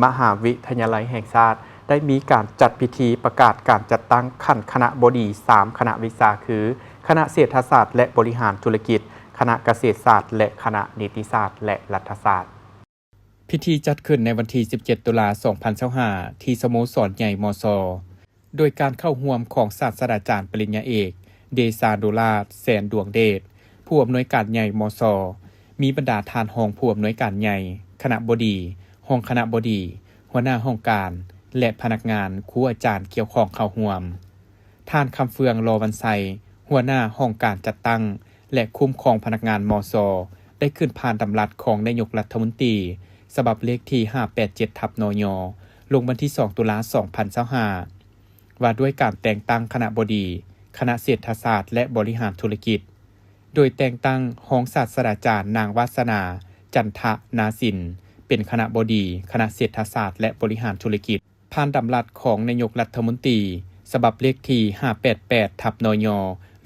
มหาวิทยาลัยแห่งชาติได้มีการจัดพิธีประกาศการจัดตั้งคณะบดี3คณะวิชาคือคณะเศรษฐศาสตร์และบริหารธุรกิจคณะเกษตรศาสตร์และคณะนิติศาสตร์และรัฐศาสตร์พิธีจัดขึ้นในวันที่17ตุลาคม2025ที่สโมสรใหญ่มศโดยการเข้าร่วมของศาสตราจารย์ปริญญาเอกเดชาโดลาศแสนดวงเดชผู้อำนวยการใหญ่มศมีบรรดาทานรองผู้อำนวยการใหญ่คณะบดีรองคณะบดีหัวหน้าห้องการและพนักงานครูอาจารย์เกี่ยวข้องเข้าร่วมท่านคำเฟืองรอวันไซหัวหน้าห้องการจัดตั้งและคุ้มครองพนักงานมศได้ขึ้นผ่านดำรัสของนายกรัฐมนตรีฉบับเลขที่587/นยลงวันที่2ตุลาคม2025ว่าด้วยการแต่งตั้งคณะบดีคณะเศรษฐศาสตร์และบริหารธุรกิจโดยแต่งตั้งรองศาสตราจารย์นางวาสนาจันทนาสินเป็นคณะบดีคณะเศรษฐศาสตร์และบริหารธุรกิจผ่านดำรัสของนายกรัฐมนตรีฉบับเลขที่588/นย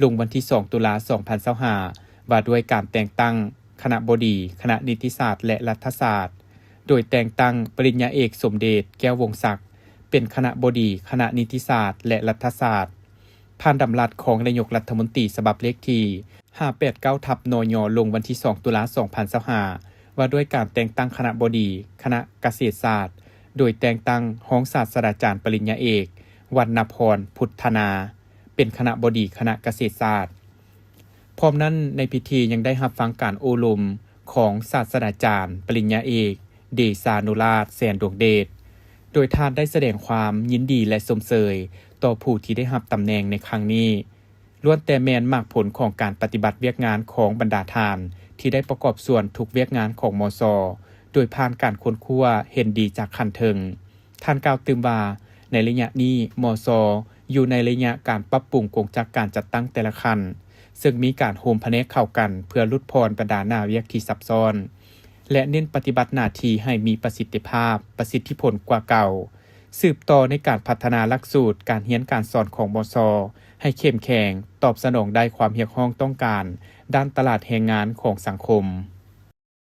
ลงวันที่2ตุลาคม2025ว่าด้วยการแต่งตั้งคณะบดีคณะนิติศาสตร์และรัฐศาสตร์โดยแต่งตั้งปริญญาเอกสมเด็จแก้ววงศ์ศักดิ์เป็นคณะบดีคณะนิติศาสตร์และรัฐศาสตร์ผ่านดำรัสของนายกรัฐมนตรีฉบับเลขที่589/นยลงวันที่2ตุลาคม2025ว่าด้วยการแต่งตั้งคณะบดีคณะเกษตรศาสตร์โดยแต่งตั้งรองศาสตราจารย์ปริญญาเอกวรรณพรพุทธนาเป็นคณะบดีคณะเกษตรศาสตร์พร้อมนั้นในพิธียังได้รับฟังการโอลมของศาสตราจารย์ปริญญาเอกเดชานุราชแสนดวงเดชโดยท่านได้แสดงความยินดีและสมเสยต่อผู้ที่ได้รับตำแหน่งในครั้งนี้ล้วนแต่แมนมากผลของการปฏิบัติเวียกงานของบรรดาทานที่ได้ประกอบส่วนทุกเวียกงานของมศโดยผ่านการค้นคว้าเห็นดีจากขั้นเทิงท่านกล่าวเติมว่าในระยะนี้มศอยู่ในระยะการปรับปรุงกงจักการจัดตั้งแต่ละขั้นซึ่งมีการโฮมพะเนกเข้ากันเพื่อลดพรบรรดาหน้าเวียกที่ซับซ้อนและเน้นปฏิบัติหน้าที่ให้มีประสิทธิภาพประสิทธิผลกว่าเก่าสืบต่อในการพัฒนาหลักสูตรการเรียนการสอนของมศให้เข้มแข็งตอบสนองได้ความเรียกร้องต้องการด้านตลาดแรงงานของสังคม